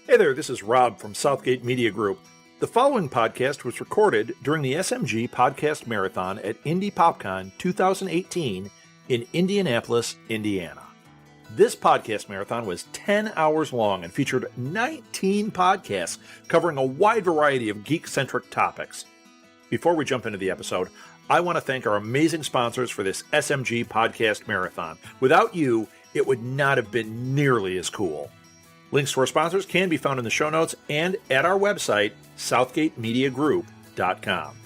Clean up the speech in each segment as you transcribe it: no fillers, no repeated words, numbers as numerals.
Hey there, this is Rob from Southgate Media Group. The following podcast was recorded during the SMG Podcast Marathon at Indy PopCon 2018 in Indianapolis, Indiana. This podcast marathon was 10 hours long and featured 19 podcasts covering a wide variety of geek-centric topics. Before we jump into the episode, I want to thank our amazing sponsors for this SMG Podcast Marathon. Without you, it would not have been nearly as cool. Links to our sponsors can be found in the show notes and at our website, southgatemediagroup.com.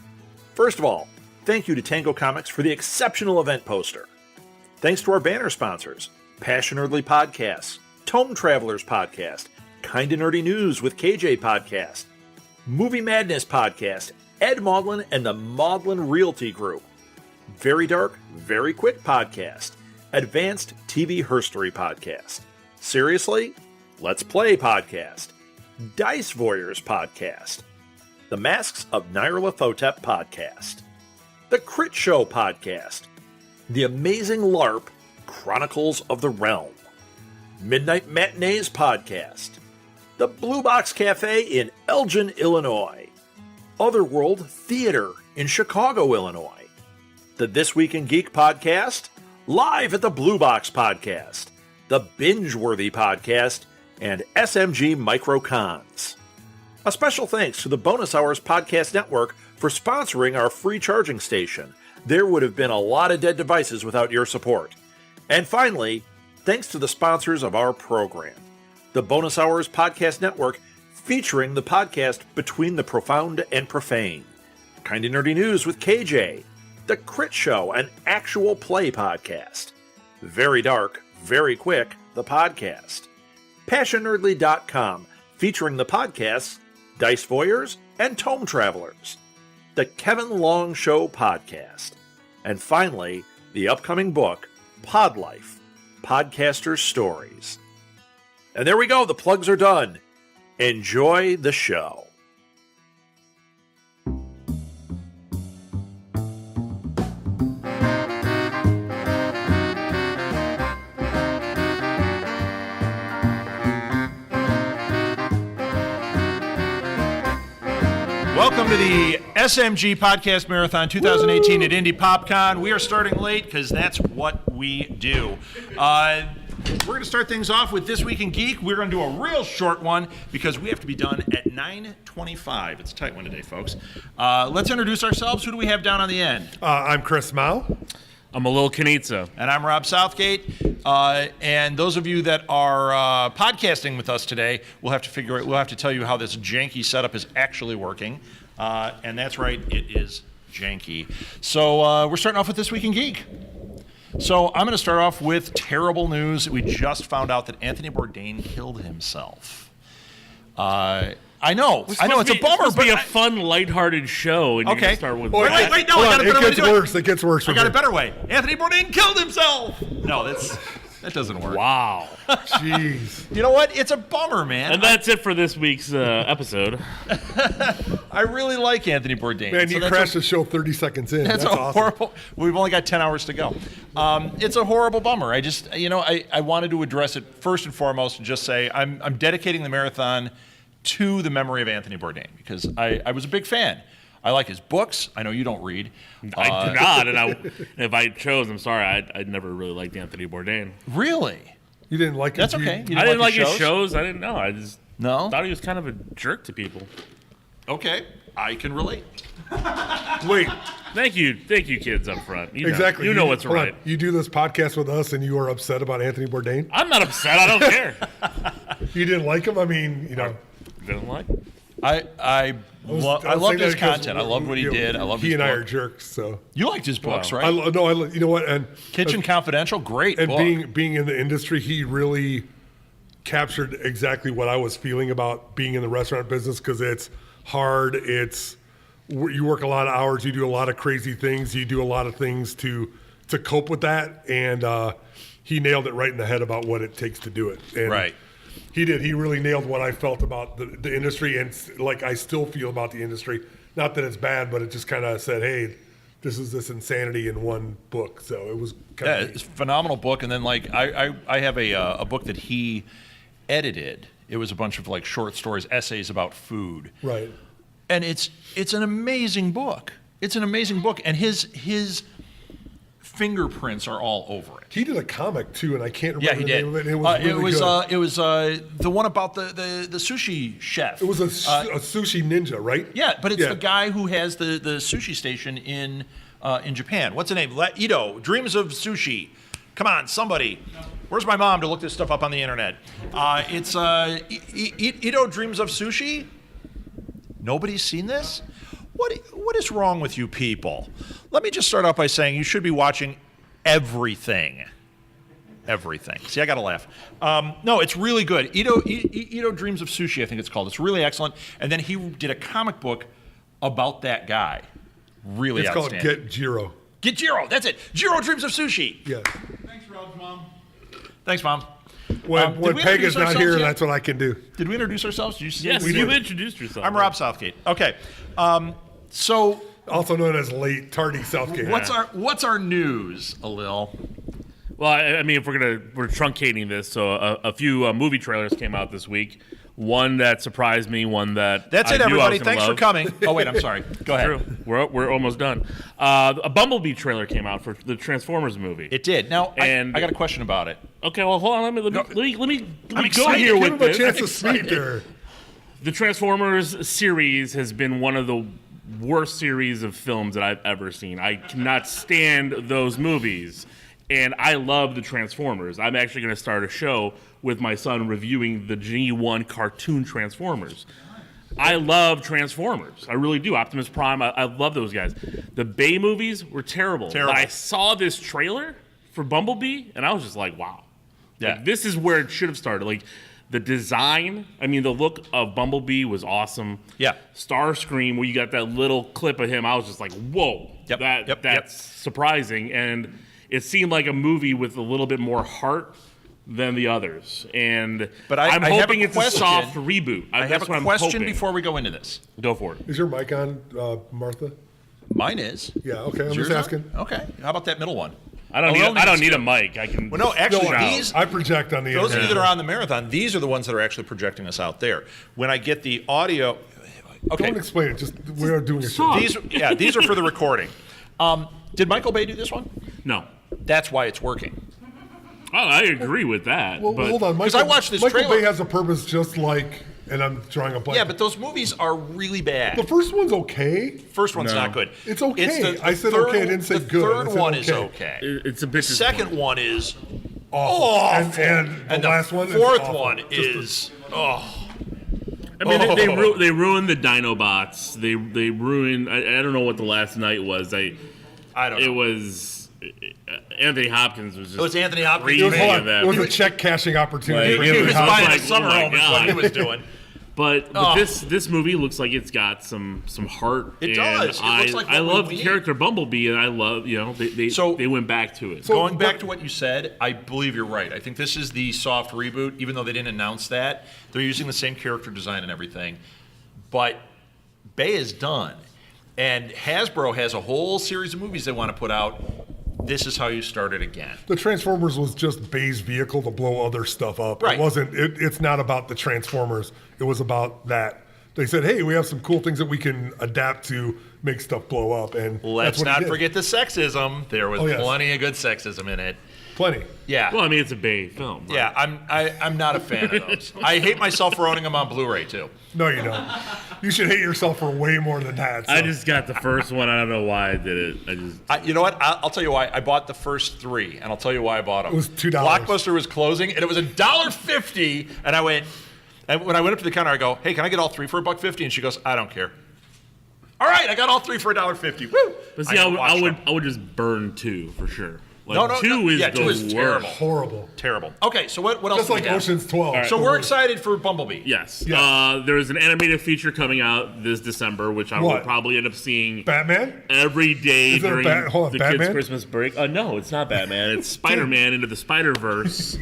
First of all, thank you to Tango Comics for the exceptional event poster. Thanks to our banner sponsors, Passionerdly Podcasts, Tome Travelers Podcast, Kinda Nerdy News with KJ Podcast, Movie Madness Podcast, Ed Maudlin and the Maudlin Realty Group, Very Dark, Very Quick Podcast, Advanced TV Herstory Podcast, Seriously? Let's Play Podcast, Dice Voyeurs Podcast, The Masks of Nythralothtop Podcast, The CritShow Podcast, The Amazing LARP, Chronicles of the Realm, Midnight Matinees Podcast, The Blue Box Café in Elgin, Illinois, Otherworld Theater in Chicago, Illinois, the This Week in Geek Podcast, live at the Blue Box Podcast, the Binge-worthy Podcast, and SMG Micro-Cons. A special thanks to the Bonus Hours Podcast Network for sponsoring our free charging station. There would have been a lot of dead devices without your support. And finally, thanks to the sponsors of our program. The Bonus Hours Podcast Network, featuring the podcast Between the Profound and Profane, Kinda Nerdy News with KJ, The Crit Show, an actual play podcast, Very Dark, Very Quick, the podcast, Passionerdly.com, featuring the podcasts Dice Voyeurs and Tome Travelers, the Kevin Long Show podcast, and finally, the upcoming book, Pod Life, Podcaster Stories. And there we go, the plugs are done. Enjoy the show. Welcome to the SMG Podcast Marathon 2018 at Indy PopCon. We are starting late because that's what we do. We're going to start things off with This Week in Geek. We're going to do a real short one because we have to be done at 9:25. It's a tight one today, folks. Let's introduce ourselves. Who do we have down on the end? I'm Chris Mao. I'm a little Knitza. And I'm Rob Southgate. And those of you that are podcasting with us today, we'll have to tell you how this janky setup is actually working. And that's right, it is janky. So we're starting off with This Week in Geek. So I'm going to start off with terrible news. We just found out that Anthony Bourdain killed himself. I know, it's a bummer. It's supposed to be a fun, lighthearted show, and okay. You start with wait, no, I got a better way to do it. It gets worse. I got a better way. Anthony Bourdain killed himself. No, that doesn't work. Wow. Jeez. You know what? It's a bummer, man. And that's it for this week's episode. I really like Anthony Bourdain. Man, you crashed the show 30 seconds in. That's awesome. Horrible. We've only got 10 hours to go. It's a horrible bummer. I wanted to address it first and foremost and just say I'm dedicating the marathon to the memory of Anthony Bourdain because I was a big fan. I like his books. I know you don't read. I do not, and if I chose, I'm sorry, I never really liked Anthony Bourdain. Really? You didn't like That's his okay. I didn't like his shows. I didn't know. I just thought he was kind of a jerk to people. Okay, I can relate. Wait. Thank you, kids up front. Exactly. You know what's right. You do this podcast with us, and you are upset about Anthony Bourdain? I'm not upset. I don't care. You didn't like him? I mean, Didn't like him. I loved his content. I loved what he did. I loved his book. He and I are jerks, so. You liked his books, right? You know what? And Kitchen Confidential, great and book. being in the industry, he really captured exactly what I was feeling about being in the restaurant business because it's hard. You work a lot of hours. You do a lot of crazy things. You do a lot of things to cope with that. And he nailed it right in the head about what it takes to do it. And right. He did. He really nailed what I felt about the industry and like I still feel about the industry. Not that it's bad, but it just kind of said, hey, this is this insanity in one book. So it was kind of it's a phenomenal book. And then like I have a book that he edited. It was a bunch of like short stories, essays about food. Right. And it's an amazing book. It's an amazing book, and his fingerprints are all over it. He did a comic too, and I can't remember the name of it. And it was the one about the sushi chef. It was a sushi ninja, right? Yeah, but it's the guy who has the sushi station in Japan. What's the name? Ito, Dreams of Sushi. Come on, somebody. Where's my mom to look this stuff up on the internet? It's Ito, Dreams of Sushi. Nobody's seen this? What is wrong with you people? Let me just start out by saying you should be watching everything. Everything. See, I got to laugh. No, it's really good. Ito Dreams of Sushi, I think it's called. It's really excellent. And then he did a comic book about that guy. Really outstanding. It's called Get Jiro. Get Jiro. That's it. Jiro Dreams of Sushi. Yes. Thanks, Rob's mom. Thanks, Mom. When Peg is not here, that's what I can do. Did we introduce ourselves? Did you say Yes, you introduced yourself. I'm Rob Southgate. Okay. So Also known as late tardy Southgate. what's our news, Alil? Well, I mean, if we're truncating this, so a few movie trailers came out this week. One that surprised me, one that That's I it, knew I everybody. was gonna Thanks for love. coming. Oh wait, I'm sorry. Go ahead. True. We're almost done. A Bumblebee trailer came out for the Transformers movie. It did. Now, And- I got a question about it. Okay, well, hold on. Let me go excited. here Give with him a this. chance to speak there. The Transformers series has been one of the worst series of films that I've ever seen. I cannot stand those movies. And I love the Transformers. I'm actually going to start a show with my son reviewing the G1 cartoon Transformers. I love Transformers. I really do. Optimus Prime, I love those guys. The Bay movies were terrible. Terrible. But I saw this trailer for Bumblebee, and I was just like, wow. Yeah. Like, this is where it should have started. Like, the design, I mean, the look of Bumblebee was awesome. Yeah. Starscream, where you got that little clip of him, I was just like, whoa. Yep. That's surprising. And it seemed like a movie with a little bit more heart than the others. But I'm I have hoping a it's question. a soft reboot. I have That's what a I'm question hoping. before we go into this. Go for it. Is your mic on, Martha? Mine is. Yeah, okay. I'm Is just yours asking. on? Okay. How about that middle one? I don't need a mic. I can. Well, no, actually, shout. these. I project on the Those of you internet. that are on the marathon, these are the ones that are actually projecting us out there. When I get the audio, okay, Don't explain it. Just we are doing a show. Stop. these are for the recording. Did Michael Bay do this one? No. That's why it's working. Oh, I agree with that. Well, but hold on. 'Cause I watched this Michael trailer. Bay has a purpose just like, and I'm drawing a blank. Yeah, but those movies are really bad. the first one's okay. First one's No. not good. It's okay. the I said third- okay, I didn't say the good. I third said one is okay. okay. It's a bit. The second one is Awful. awful. And the last one is fourth awful. one Just is I mean, they ruined the Dinobots. They ruined. I don't know what the last night was. I don't know. It was Anthony Hopkins was just. It was Anthony Hopkins. crazy It was, hold in on. that. It was a check cashing opportunity. Like, He it was was buying like, a summer oh my home is what he God. was doing. But Oh. this movie looks like it's got some heart. It and does. It looks like I what we love the need. character Bumblebee, and I love they went back to it. Going back to what you said, I believe you're right. I think this is the soft reboot, even though they didn't announce that. They're using the same character design and everything. But Bay is done. And Hasbro has a whole series of movies they want to put out. This is how you start it again. The Transformers was just Bay's vehicle to blow other stuff up. Right. It wasn't. It's not about the Transformers. It was about that. They said, "Hey, we have some cool things that we can adapt to make stuff blow up." And Let's that's what he not did. forget the sexism. There was Oh, yes. plenty of good sexism in it. Plenty. Yeah. Well, I mean, it's a Bay film. Right? Yeah, I'm not a fan of those. I hate myself for owning them on Blu-ray too. No, you don't. You should hate yourself for way more than that. So. I just got the first one. I don't know why I did it. You know what? I'll tell you why. I bought the first three, and I'll tell you why I bought them. It was $2. Blockbuster was closing, and it was $1.50. And when I went up to the counter, I go, "Hey, can I get all three for $1.50?" And she goes, "I don't care." All right, I got all three for $1.50. Woo! But see, I would just burn 2 for sure. Like, two is the terrible. worst. Horrible. Terrible. Okay, so what else? Just do like we have? Ocean's 12. So we're excited for Bumblebee. Yes. Yes. There's an animated feature coming out this December, which I will What? probably end up seeing Batman? every day Is it during hold on, the Batman? kids' Christmas break. No, it's not Batman. It's Spider-Man Into the Spider-Verse.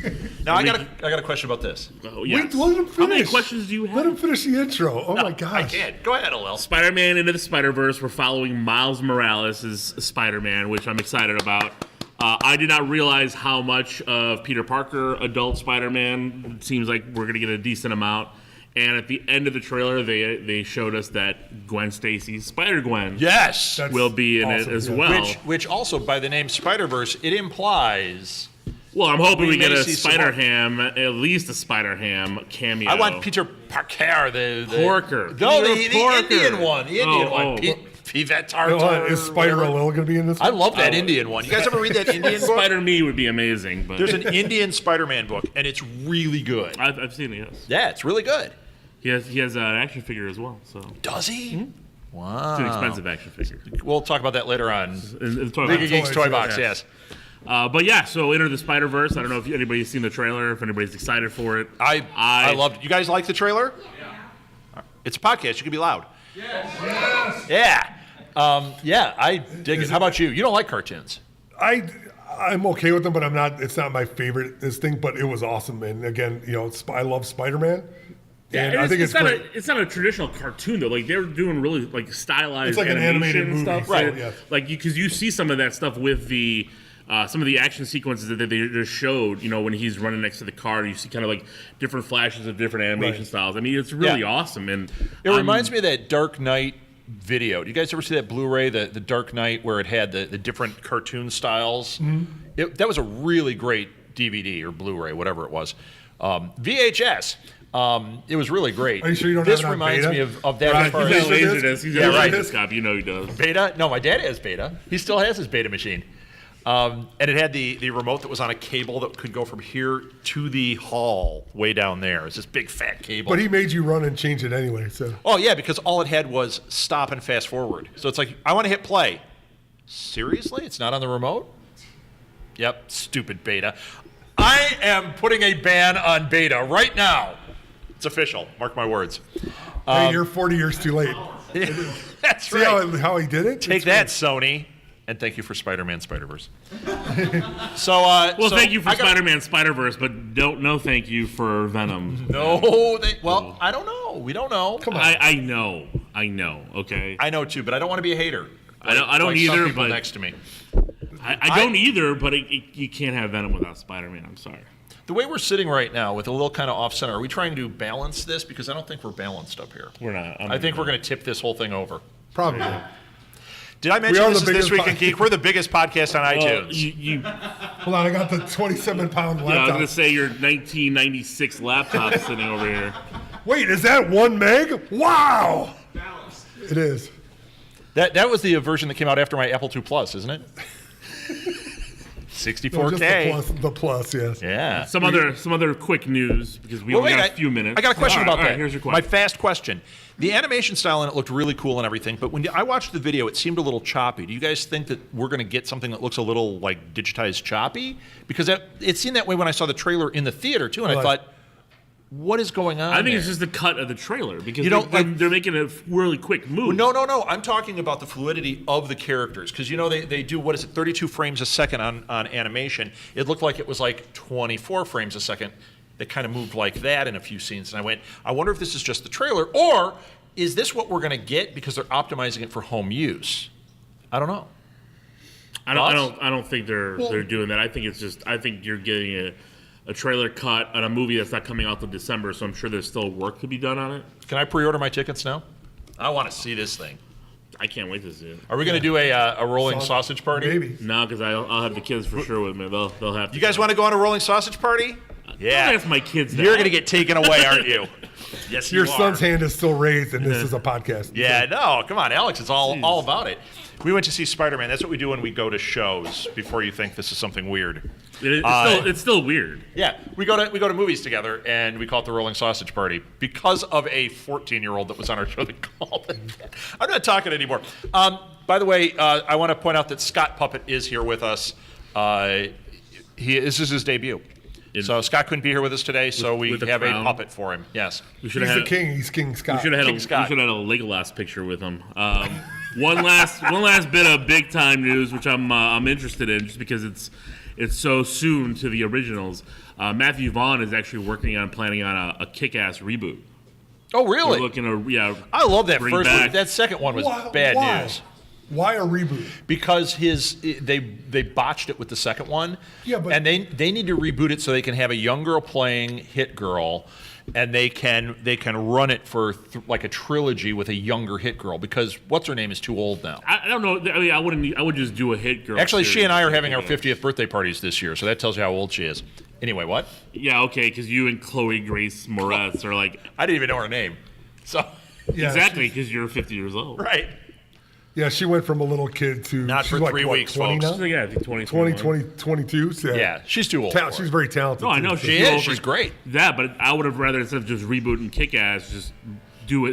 Now I got a question about this. Oh, yes. Wait, let him finish. How many questions do you have? Let him finish the intro. Oh my gosh. I can't. Go ahead, Alel. Spider-Man Into the Spider-Verse. We're following Miles Morales as Spider-Man, which I'm excited about. I did not realize how much of Peter Parker, adult Spider-Man. It seems like we're going to get a decent amount. And at the end of the trailer, they showed us that Gwen Stacy, Spider-Gwen, will be in it as well. Which also, by the name Spider-Verse, it implies... Well, I'm hoping we get a Spider-Ham, at least a Spider-Ham cameo. I want Peter Parker, the Porker. No, the Indian one. The Indian one. Pivette Tartar. Is Spider-Lil going to be in this? I love that Indian one. You guys ever read that Indian book? Spider-Me would be amazing. But There's an Indian Spider-Man book, and it's really good. I've seen it, yes. Yeah, it's really good. He has an action figure as well. So does he? Mm-hmm. Wow. It's an expensive action figure. We'll talk about that later on. Big Geeks Toy Box, yes. But yeah, so Enter the Spider-Verse. I don't know if anybody's seen the trailer, if anybody's excited for it. I loved it. You guys like the trailer? Yeah. It's a podcast. You can be loud. Yes. Yeah. Yeah, I dig it. How about you? You don't like cartoons. I'm okay with them, but it's not my favorite thing, but it was awesome. And again, I love Spider-Man. Yeah, and I think it's great. It's not a traditional cartoon though. Like they're doing really like stylized. It's like an animated movie, stuff, right? So, yeah. Like because you see some of that stuff with the some of the action sequences that they just showed. When he's running next to the car, you see kind of like different flashes of different animation styles. I mean, it's really awesome. And it reminds me of that Dark Knight video. Do you guys ever see that Blu-ray, the Dark Knight, where it had the different cartoon styles? Mm-hmm. That was a really great DVD or Blu-ray, whatever it was. VHS. It was really great. Are you sure you don't this have it on reminds beta? me of that. Right, he's got Laserdisc. He's got Laserdisc copy. You know he does. Beta? No, my dad has Beta. He still has his Beta machine. And it had the remote that was on a cable that could go from here to the hall way down there. It's this big fat cable. But he made you run and change it anyway. So. Oh, yeah, because all it had was stop and fast forward. So it's like, I want to hit play. Seriously? It's not on the remote? Yep, stupid Beta. I am putting a ban on Beta right now. It's official. Mark my words. Hey, you're 40 years too late. That's See right. how he did it? Take that, Sony. And thank you for Spider-Man Spider-Verse. Thank you for Spider-Man Spider-Verse, but no thank you for Venom. No, I don't know. We don't know. Come on. I know. Okay. I know too, but I don't want to be a hater. I don't either. Some people but next to me. I don't either. But you can't have Venom without Spider-Man. I'm sorry. The way we're sitting right now, with a little kind of off center, are we trying to balance this? Because I don't think we're balanced up here. We're not. I think we're going to tip this whole thing over. Probably. Did I mention This Week in Geek? We're the biggest podcast on iTunes. Hold on, I got the 27-pound laptop. Yeah, I was going to say your 1996 laptop sitting over here. Wait, is that 1 meg? Wow! It is. That was the version that came out after my Apple II Plus, isn't it? 64K. No, just the plus, yes. Yeah. Some other quick news because we only got a few minutes. I got a question about that. All right, here's your question. My fast question. The animation style in it looked really cool and everything, but when I watched the video, it seemed a little choppy. Do you guys think that we're going to get something that looks a little like digitized choppy? Because it seemed that way when I saw the trailer in the theater too, and I thought, what is going on? I think it's just the cut of the trailer because they're making a really quick move. Well, no. I'm talking about the fluidity of the characters because they do 32 frames a second on animation. It looked like it was like 24 frames a second. That kind of moved like that in a few scenes, and I went, I wonder if this is just the trailer, or is this what we're going to get because they're optimizing it for home use? I don't know. I don't think they're doing that. I think you're getting a trailer cut on a movie that's not coming out till December, so I'm sure there's still work to be done on it. Can I pre-order my tickets now? I want to see this thing. I can't wait to see it. Are we going to do a rolling sausage party? Maybe. No, because I'll have the kids for sure with me. They'll have to. You guys want to go on a rolling sausage party? Yeah. Don't ask my kids that. You're going to get taken away, aren't you? Yes, Your son's hand is still raised, and this is a podcast. Yeah, no, come on, Alex. It's all about it. We went to see Spider-Man. That's what we do when we go to shows. Before you think this is something weird, it's still weird. Yeah, we go to movies together, and we call it the Rolling Sausage Party because of a 14-year-old that was on our show that called it that. I'm not talking anymore. By the way, I want to point out that Scott Puppet is here with us. This is his debut. So Scott couldn't be here with us today, so we have a puppet for him. Yes, He's the king. He's King Scott. We should have had a Legolas picture with him. One last bit of big time news, which I'm interested in, just because it's so soon to the originals. Matthew Vaughn is actually planning on a Kick-Ass reboot. Oh, really? We're looking to I love that first back. one. That second one was bad news. Why a reboot? Because they botched it with the second one. Yeah, but and they need to reboot it so they can have a young girl playing Hit Girl, and they can run it for like a trilogy with a younger Hit Girl, because what's her name is too old now. I don't know. I mean, I would just do a Hit Girl. Actually, series. she and I are having our 50th birthday parties this year, so that tells you how old she is. Anyway, what? Yeah, okay, because you and Chloe Grace Moretz are like. I didn't even know her name. So. Yeah, exactly, because you're 50 years old. Right. Yeah, she went from a little kid to not for she's 3 like, weeks, 20 folks. now? Yeah, I think 22. So yeah, she's too old. She's very talented. No, I know too, she is. She's great. That, but I would have rather, instead of just rebooting Kick-Ass, just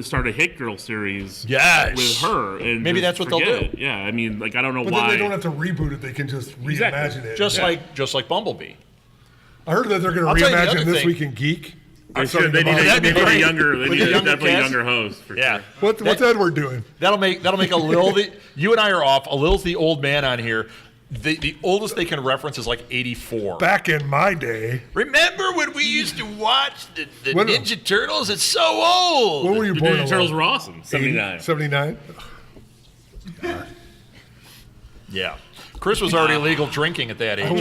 start a Hit Girl series. Yes. With her, and maybe that's what they'll do. It. Yeah, I mean, like I don't know but why. Then they don't have to reboot it; they can just reimagine it. Just like Bumblebee. I heard that they're going to reimagine This Week in Geek. They need a younger host. For yeah. Sure. What's Edward doing? That'll make a Lil. You and I are off. A Lil's the old man on here. The oldest they can reference is like 84. Back in my day. Remember when we used to watch the Ninja Turtles? It's so old. When were you born? Ninja Turtles were awesome. 79. 79? Yeah. Chris was already legal drinking at that age.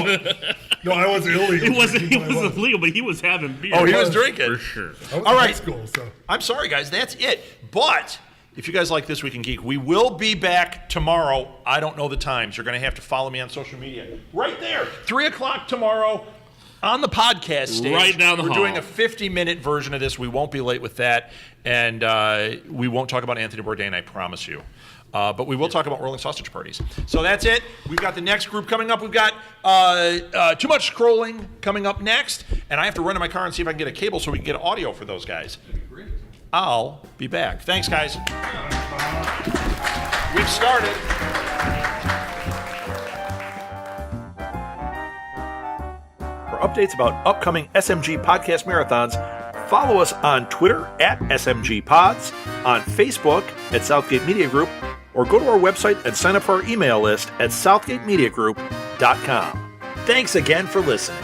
No, I was illegal. He wasn't illegal, but he was having beer. Oh, he was drinking. For sure. I was All in right. high school, so. I'm sorry, guys. That's it. But if you guys like This Week in Geek, we will be back tomorrow. I don't know the times. You're going to have to follow me on social media. Right there. 3 o'clock tomorrow on the podcast stage. Right down the hall. We're doing a 50-minute version of this. We won't be late with that. And we won't talk about Anthony Bourdain, I promise you. But we will talk about rolling sausage parties. So that's it. We've got the next group coming up. We've got Too Much Scrolling coming up next. And I have to run to my car and see if I can get a cable so we can get audio for those guys. I'll be back. Thanks, guys. We've started. For updates about upcoming SMG Podcast Marathons, follow us on Twitter at SMG Pods, on Facebook at Southgate Media Group, or go to our website and sign up for our email list at southgatemediagroup.com. Thanks again for listening.